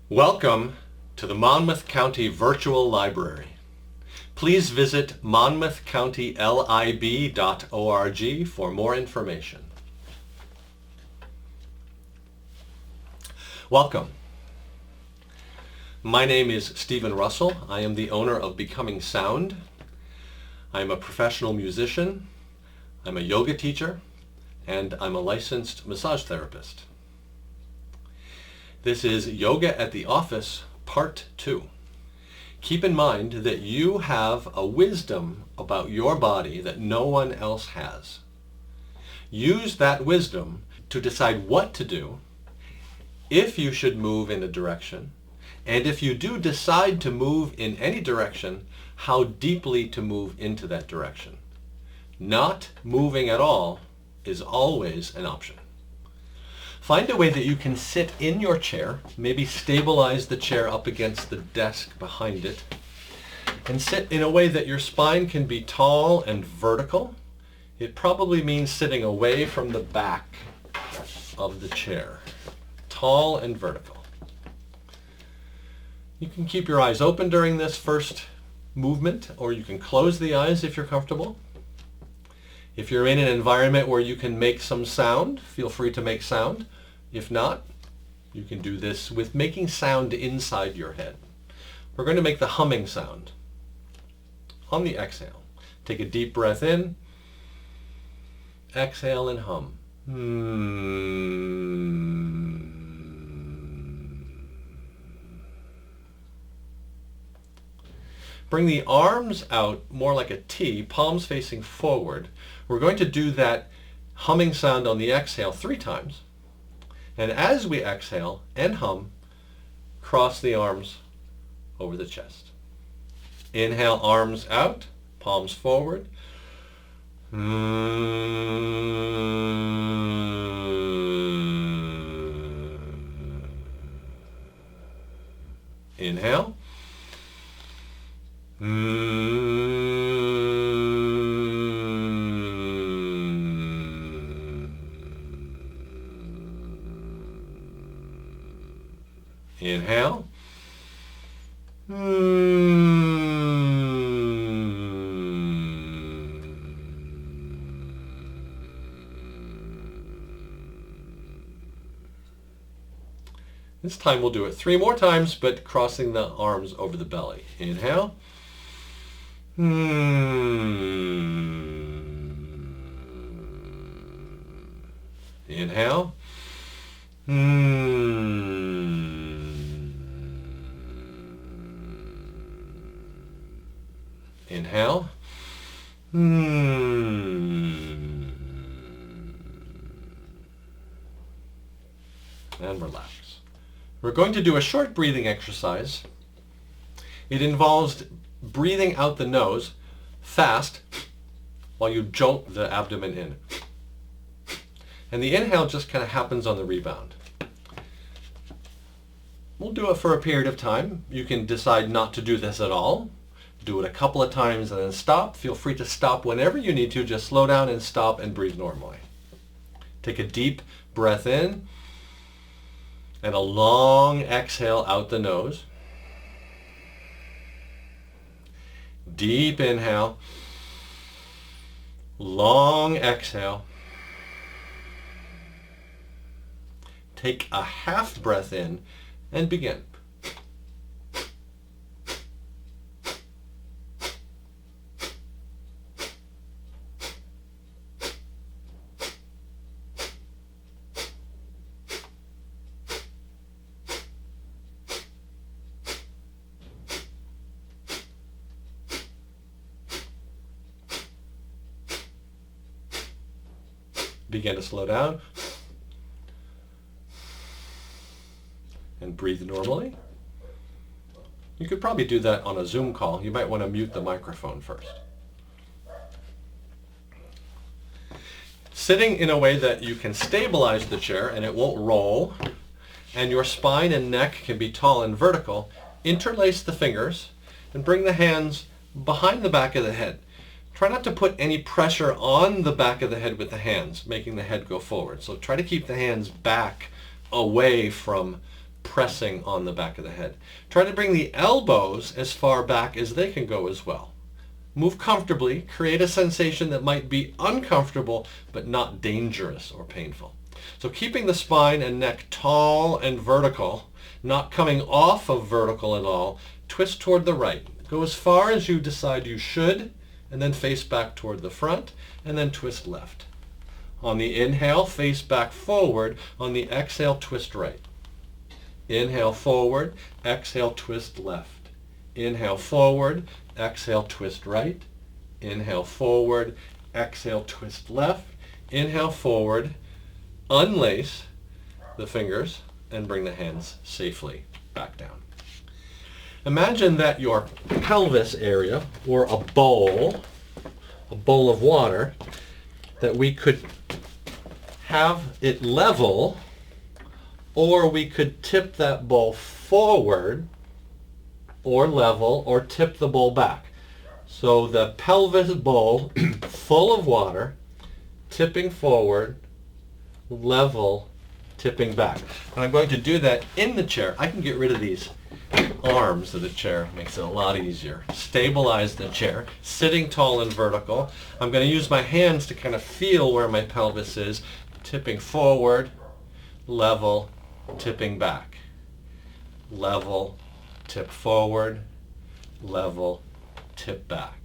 Welcome to the Monmouth County Virtual Library. Please visit monmouthcountylib.org for more information. Welcome. My name is Stephen Russell. I am the owner of Becoming Sound. I am a professional musician. I'm a yoga teacher, and I'm a licensed massage therapist. This is Yoga at the Office, Part 2. Keep in mind that you have a wisdom about your body that no one else has. Use that wisdom to decide what to do, if you should move in a direction, and if you do decide to move in any direction, how deeply to move into that direction. Not moving at all is always an option. Find a way that you can sit in your chair, maybe stabilize the chair up against the desk behind it, and sit in a way that your spine can be tall and vertical. It probably means sitting away from the back of the chair. Tall and vertical. You can keep your eyes open during this first movement, or you can close the eyes if you're comfortable. If you're in an environment where you can make some sound, feel free to make sound. If not, you can do this with making sound inside your head. We're going to make the humming sound. On the exhale, take a deep breath in, exhale and hum. Bring the arms out more like a T, palms facing forward. We're going to do that humming sound on the exhale 3 times. And as we exhale and hum, cross the arms over the chest. Inhale, arms out, palms forward. Inhale. Inhale. This time we'll do it 3 more times, but crossing the arms over the belly. Inhale. Inhale. Inhale. And relax. We're going to do a short breathing exercise. It involves breathing out the nose fast while you jolt the abdomen in. And the inhale just kind of happens on the rebound. We'll do it for a period of time. You can decide not to do this at all. Do it a couple of times and then stop. Feel free to stop whenever you need to. Just slow down and stop and breathe normally. Take a deep breath in and a long exhale out the nose. Deep inhale. Long exhale. Take a half breath in and begin. Begin to slow down and breathe normally. You could probably do that on a Zoom call. You might want to mute the microphone first. Sitting in a way that you can stabilize the chair and it won't roll, and your spine and neck can be tall and vertical, interlace the fingers and bring the hands behind the back of the head. Try not to put any pressure on the back of the head with the hands, making the head go forward. So try to keep the hands back away from pressing on the back of the head. Try to bring the elbows as far back as they can go as well. Move comfortably, create a sensation that might be uncomfortable but not dangerous or painful. So keeping the spine and neck tall and vertical, not coming off of vertical at all, twist toward the right. Go as far as you decide you should, and then face back toward the front, and then twist left. On the inhale, face back forward. On the exhale, twist right. Inhale forward, exhale, twist left. Inhale forward, exhale, twist right. Inhale forward, exhale, twist left. Inhale forward, unlace the fingers, and bring the hands safely back down. Imagine that your pelvis area were a bowl of water, that we could have it level, or we could tip that bowl forward or level, or tip the bowl back. So the pelvis bowl full of water, tipping forward, level, tipping back. And I'm going to do that in the chair. I can get rid of these arms of the chair, makes it a lot easier. Stabilize the chair, sitting tall and vertical. I'm going to use my hands to kind of feel where my pelvis is, tipping forward, level, tipping back. Level, tip forward, level, tip back.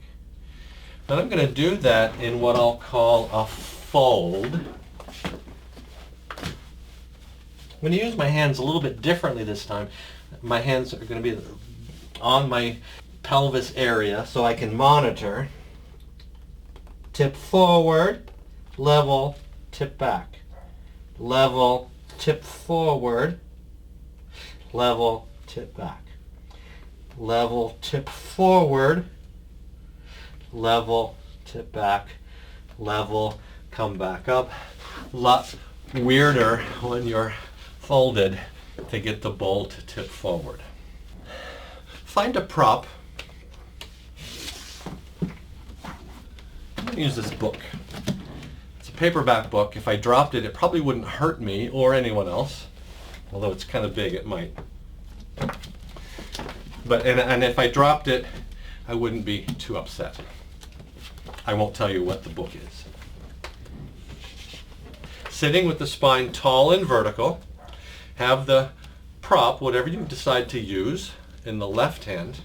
And I'm going to do that in what I'll call a fold. I'm going to use my hands a little bit differently this time. My hands are going to be on my pelvis area so I can monitor. Tip forward, level, tip back. Level, tip forward, level, tip back. Level, tip forward, level, tip back, level, come back up. A lot weirder when you're folded to get the bowl to tip forward. Find a prop. I'm going to use this book. It's a paperback book. If I dropped it, it probably wouldn't hurt me or anyone else. Although it's kind of big, it might. But and if I dropped it, I wouldn't be too upset. I won't tell you what the book is. Sitting with the spine tall and vertical. Have the prop, whatever you decide to use, in the left hand,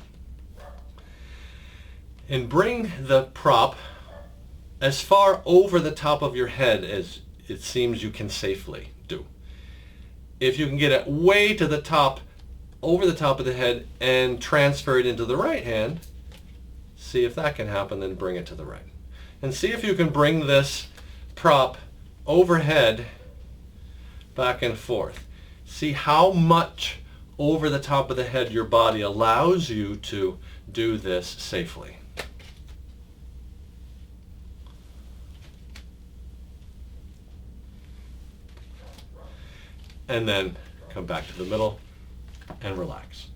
and bring the prop as far over the top of your head as it seems you can safely do. If you can get it way to the top, over the top of the head, and transfer it into the right hand, see if that can happen, then bring it to the right. And see if you can bring this prop overhead, back and forth. See how much over the top of the head your body allows you to do this safely. And then come back to the middle and relax.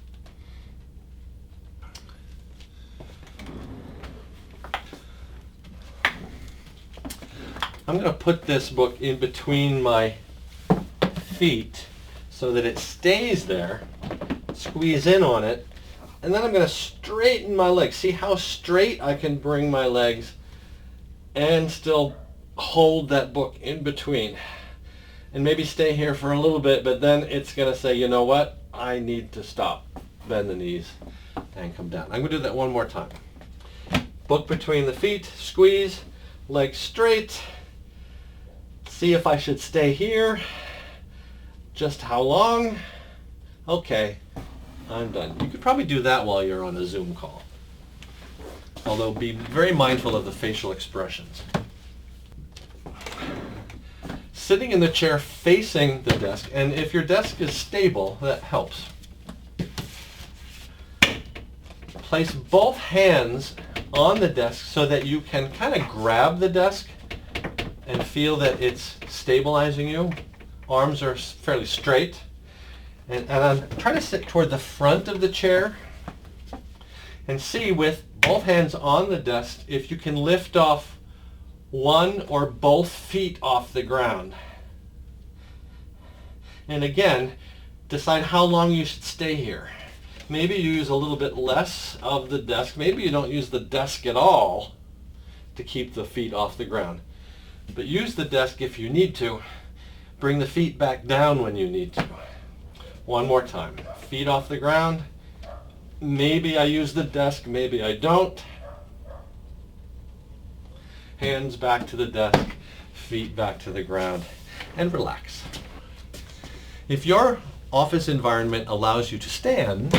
I'm going to put this book in between my feet so that it stays there, squeeze in on it, and then I'm going to straighten my legs. See how straight I can bring my legs and still hold that book in between. And maybe stay here for a little bit, but then it's going to say, you know what, I need to stop. Bend the knees and come down. I'm going to do that one more time. Book between the feet, squeeze, legs straight. See if I should stay here. Just how long? Okay, I'm done. You could probably do that while you're on a Zoom call. Although be very mindful of the facial expressions. Sitting in the chair facing the desk, and if your desk is stable, that helps. Place both hands on the desk so that you can kind of grab the desk and feel that it's stabilizing you. Arms are fairly straight. And I'm trying to sit toward the front of the chair and see with both hands on the desk if you can lift off one or both feet off the ground. And again, decide how long you should stay here. Maybe you use a little bit less of the desk. Maybe you don't use the desk at all to keep the feet off the ground. But use the desk if you need to. Bring the feet back down when you need to. One more time. Feet off the ground. Maybe I use the desk, maybe I don't. Hands back to the desk, feet back to the ground, and relax. If your office environment allows you to stand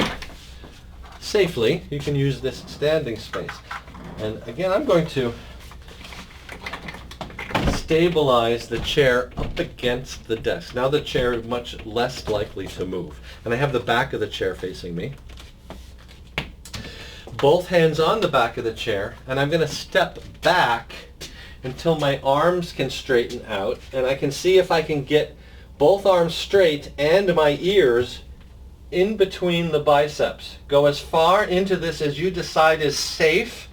safely, you can use this standing space. And again, I'm going to stabilize the chair up against the desk. Now the chair is much less likely to move. And I have the back of the chair facing me. Both hands on the back of the chair, and I'm going to step back until my arms can straighten out, and I can see if I can get both arms straight and my ears in between the biceps. Go as far into this as you decide is safe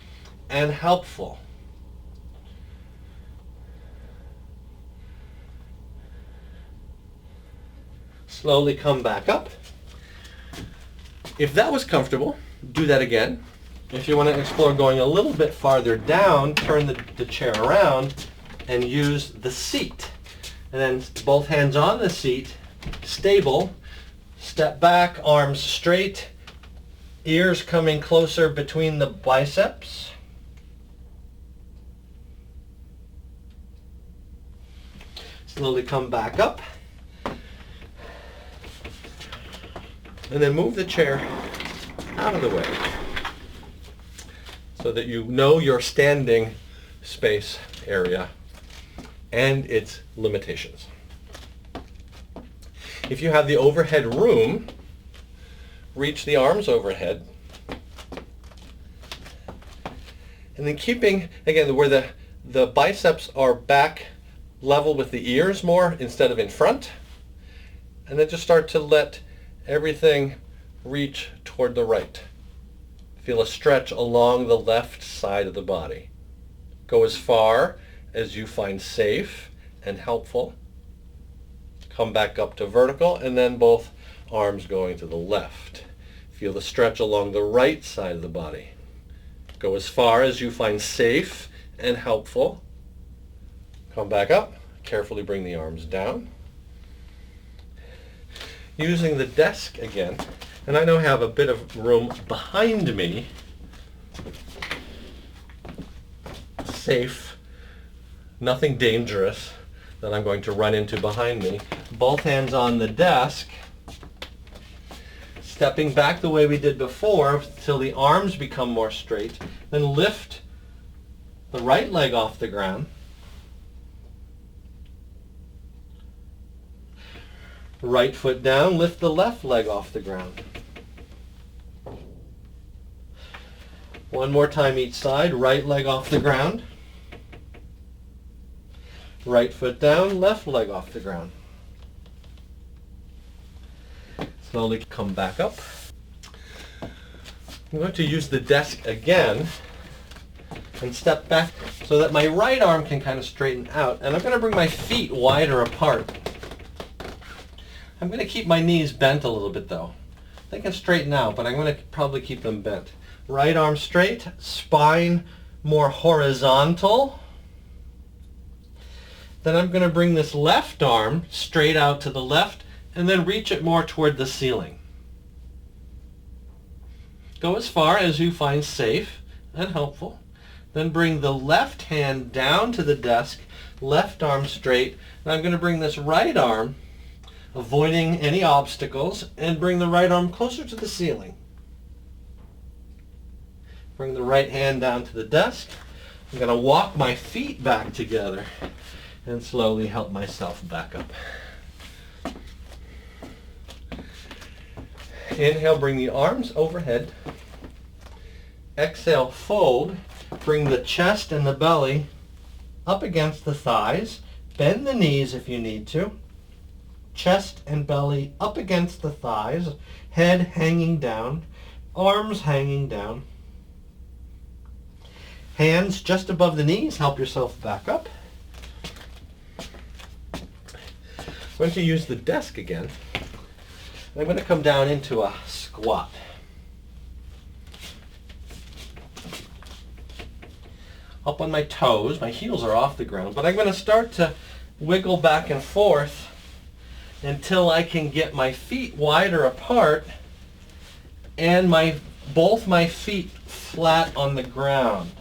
and helpful. Slowly come back up. If that was comfortable, do that again. If you want to explore going a little bit farther down, turn the chair around and use the seat. And then both hands on the seat, stable, step back, arms straight, ears coming closer between the biceps. Slowly come back up. And then move the chair out of the way so that you know your standing space area and its limitations. If you have the overhead room, reach the arms overhead. And then keeping, again, where the biceps are back level with the ears more instead of in front. And then just start to let everything reach toward the right. Feel a stretch along the left side of the body. Go as far as you find safe and helpful. Come back up to vertical, and then both arms going to the left. Feel the stretch along the right side of the body. Go as far as you find safe and helpful. Come back up. Carefully bring the arms down. Using the desk again, and I now have a bit of room behind me. Safe, nothing dangerous that I'm going to run into behind me. Both hands on the desk, stepping back the way we did before till the arms become more straight. Then lift the right leg off the ground. Right foot down, lift the left leg off the ground. One more time each side, right leg off the ground. Right foot down, left leg off the ground. Slowly come back up. I'm going to use the desk again and step back so that my right arm can kind of straighten out. And I'm going to bring my feet wider apart. I'm going to keep my knees bent a little bit though. They can straighten out, but I'm going to probably keep them bent. Right arm straight, spine more horizontal. Then I'm going to bring this left arm straight out to the left and then reach it more toward the ceiling. Go as far as you find safe and helpful. Then bring the left hand down to the desk, left arm straight. And I'm going to bring this right arm, avoiding any obstacles, and bring the right arm closer to the ceiling. Bring the right hand down to the desk. I'm going to walk my feet back together and slowly help myself back up. Inhale, bring the arms overhead. Exhale, fold. Bring the chest and the belly up against the thighs. Bend the knees if you need to. Chest and belly up against the thighs. Head hanging down. Arms hanging down. Hands just above the knees. Help yourself back up. I'm going to use the desk again. I'm going to come down into a squat. Up on my toes, my heels are off the ground, but I'm going to start to wiggle back and forth until I can get my feet wider apart and both my feet flat on the ground.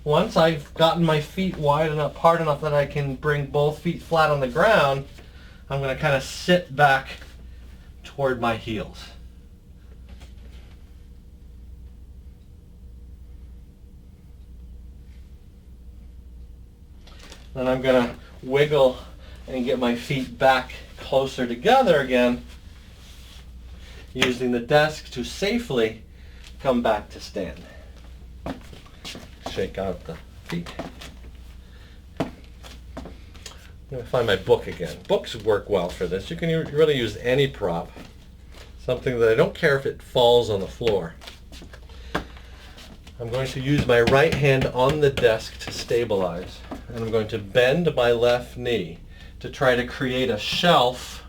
Once I've gotten my feet wide enough, apart enough that I can bring both feet flat on the ground, I'm going to kind of sit back toward my heels. Then I'm going to wiggle and get my feet back closer together again, using the desk to safely come back to stand. Shake out the feet. I'm going to find my book again. Books work well for this. You can really use any prop. Something that I don't care if it falls on the floor. I'm going to use my right hand on the desk to stabilize. And I'm going to bend my left knee to try to create a shelf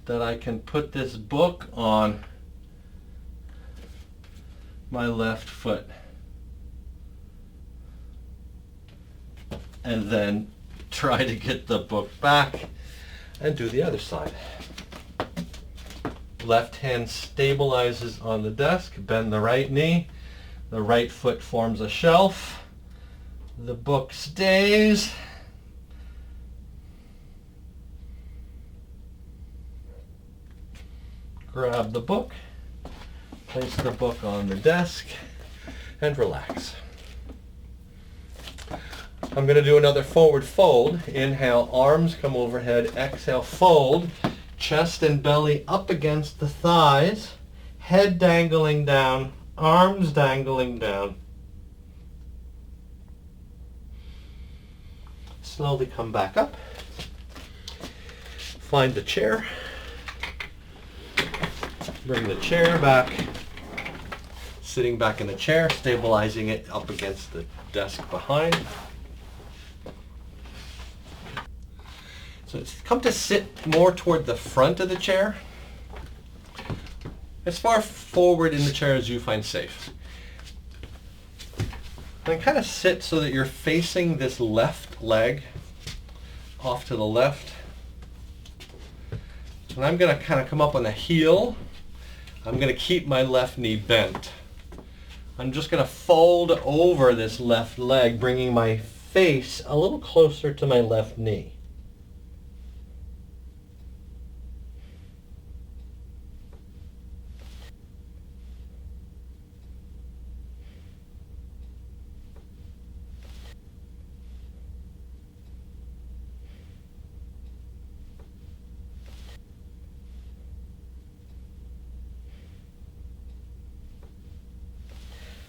that I can put this book on my left foot. And then try to get the book back and do the other side. Left hand stabilizes on the desk, bend the right knee, the right foot forms a shelf, the book stays, grab the book, place the book on the desk, and relax. I'm going to do another forward fold. Inhale, arms come overhead. Exhale, fold. Chest and belly up against the thighs. Head dangling down. Arms dangling down. Slowly come back up. Find the chair. Bring the chair back. Sitting back in the chair, stabilizing it up against the desk behind. So come to sit more toward the front of the chair, as far forward in the chair as you find safe. And kind of sit so that you're facing this left leg off to the left. And I'm going to kind of come up on the heel. I'm going to keep my left knee bent. I'm just going to fold over this left leg, bringing my face a little closer to my left knee.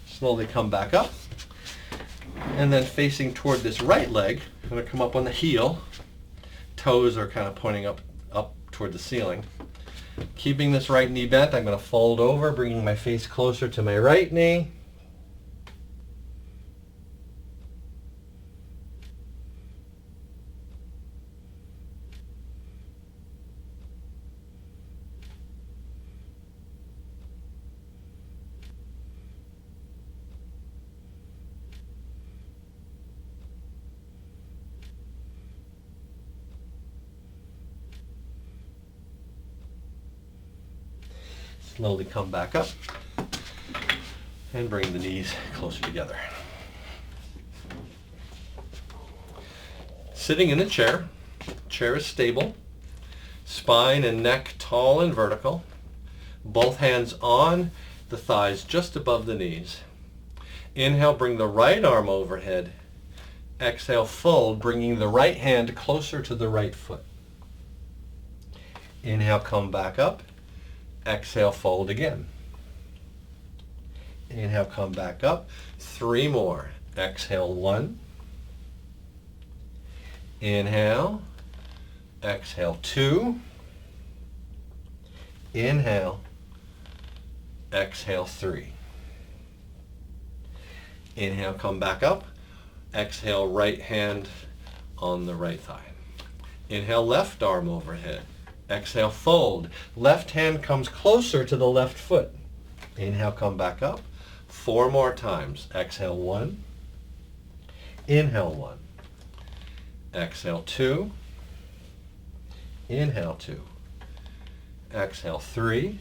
Slowly come back up, and then facing toward this right leg, I'm going to come up on the heel. Toes are kind of pointing up toward the ceiling. Keeping this right knee bent, I'm going to fold over, bringing my face closer to my right knee. Slowly come back up and bring the knees closer together. Sitting in a chair. Chair is stable. Spine and neck tall and vertical. Both hands on the thighs just above the knees. Inhale, bring the right arm overhead. Exhale, fold, bringing the right hand closer to the right foot. Inhale, come back up. Exhale, fold again. Inhale, come back up. 3 more. Exhale, 1. Inhale. Exhale, 2. Inhale. Exhale, 3. Inhale, come back up. Exhale, right hand on the right thigh. Inhale, left arm overhead. Exhale, fold. Left hand comes closer to the left foot. Inhale, come back up. 4 more times. Exhale, 1. Inhale, 1. Exhale, 2. Inhale, 2. Exhale, 3.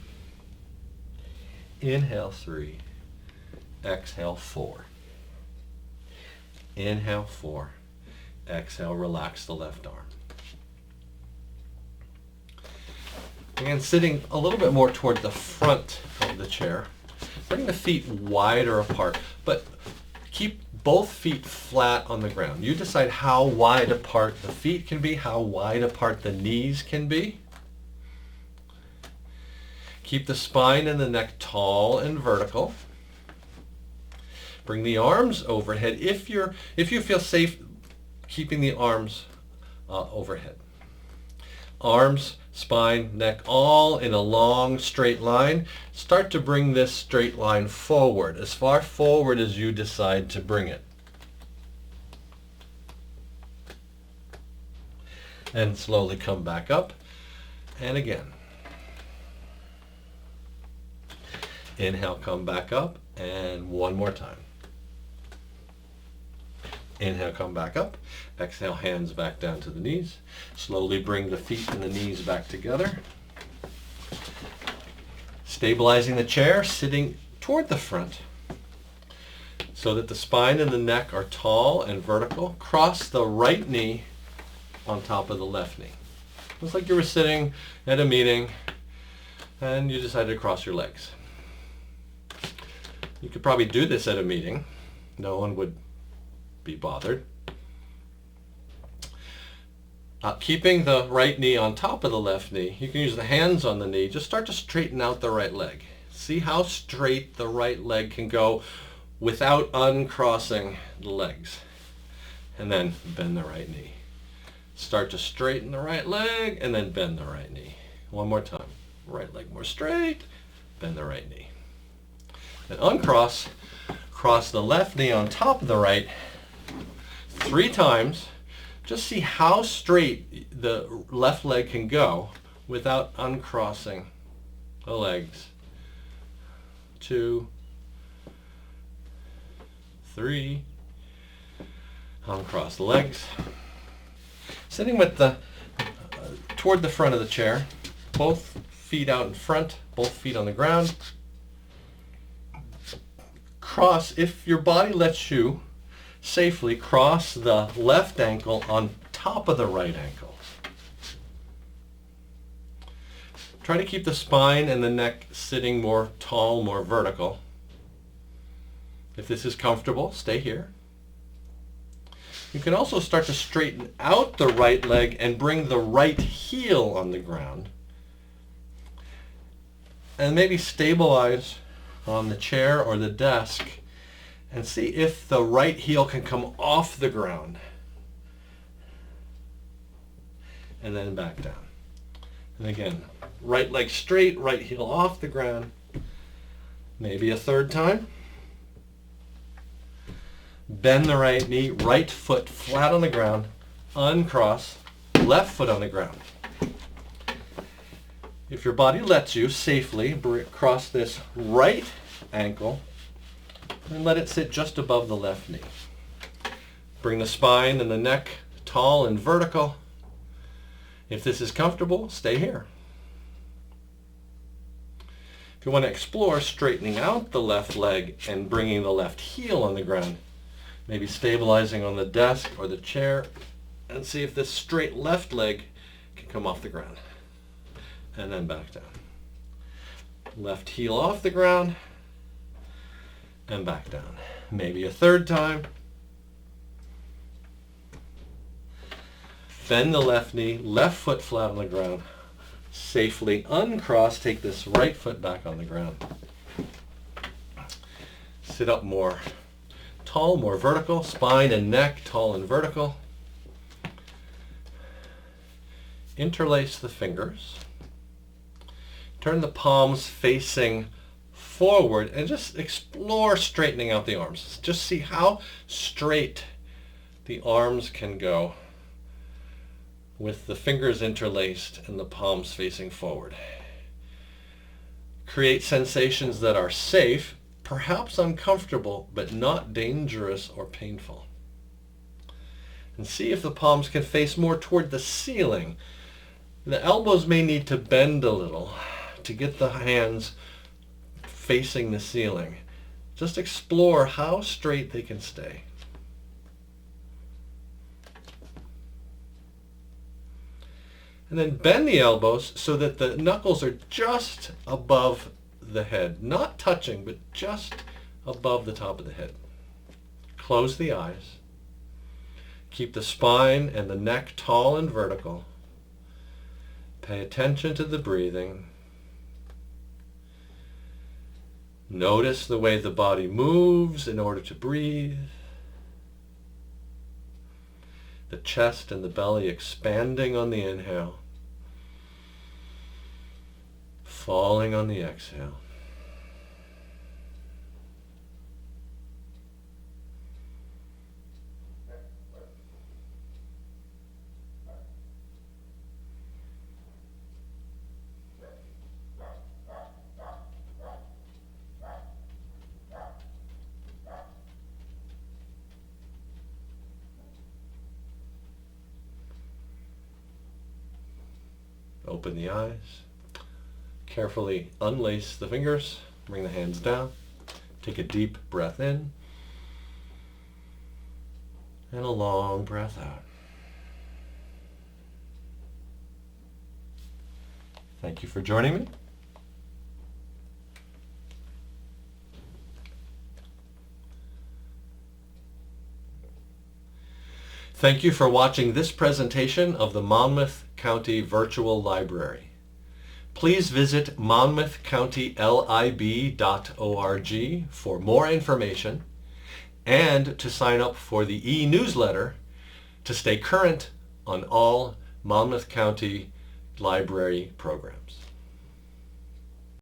Inhale, 3. Exhale, 4. Inhale, 4. Exhale, relax the left arm. And sitting a little bit more toward the front of the chair, bring the feet wider apart, but keep both feet flat on the ground. You decide how wide apart the feet can be, how wide apart the knees can be. Keep the spine and the neck tall and vertical. Bring the arms overhead if you feel safe keeping the arms overhead. Arms, spine, neck, all in a long straight line. Start to bring this straight line forward, as far forward as you decide to bring it. And slowly come back up, and again. Inhale, come back up, and one more time. Inhale, come back up. Exhale, hands back down to the knees. Slowly bring the feet and the knees back together. Stabilizing the chair, sitting toward the front so that the spine and the neck are tall and vertical. Cross the right knee on top of the left knee. It's like you were sitting at a meeting and you decided to cross your legs. You could probably do this at a meeting. No one would be bothered. Keeping the right knee on top of the left knee, you can use the hands on the knee. Just start to straighten out the right leg. See how straight the right leg can go without uncrossing the legs. And then bend the right knee. Start to straighten the right leg and then bend the right knee. One more time. Right leg more straight, bend the right knee. Then uncross, cross the left knee on top of the right 3 times. Just see how straight the left leg can go without uncrossing the legs. 2, 3, uncross the legs. Sitting with the toward the front of the chair, both feet out in front, both feet on the ground. Cross, if your body lets you, safely cross the left ankle on top of the right ankle. Try to keep the spine and the neck sitting more tall, more vertical. If this is comfortable, stay here. You can also start to straighten out the right leg and bring the right heel on the ground. And maybe stabilize on the chair or the desk and see if the right heel can come off the ground. And then back down. And again, right leg straight, right heel off the ground. Maybe a third time. Bend the right knee, right foot flat on the ground, uncross, left foot on the ground. If your body lets you, safely cross this right ankle and let it sit just above the left knee. Bring the spine and the neck tall and vertical. If this is comfortable, stay here. If you want to explore straightening out the left leg and bringing the left heel on the ground, maybe stabilizing on the desk or the chair, and see if this straight left leg can come off the ground. And then back down. Left heel off the ground and back down. Maybe a third time. Bend the left knee, left foot flat on the ground. Safely uncross, take this right foot back on the ground. Sit up more tall, more vertical, spine and neck tall and vertical. Interlace the fingers. Turn the palms facing forward and just explore straightening out the arms. Just see how straight the arms can go with the fingers interlaced and the palms facing forward. Create sensations that are safe, perhaps uncomfortable, but not dangerous or painful. And see if the palms can face more toward the ceiling. The elbows may need to bend a little to get the hands facing the ceiling. Just explore how straight they can stay. And then bend the elbows so that the knuckles are just above the head. Not touching, but just above the top of the head. Close the eyes. Keep the spine and the neck tall and vertical. Pay attention to the breathing. Notice the way the body moves in order to breathe. The chest and the belly expanding on the inhale, falling on the exhale. Open the eyes. Carefully unlace the fingers. Bring the hands down. Take a deep breath in. And a long breath out. Thank you for joining me. Thank you for watching this presentation of the Monmouth County Virtual Library. Please visit monmouthcountylib.org for more information and to sign up for the e-newsletter to stay current on all Monmouth County Library programs.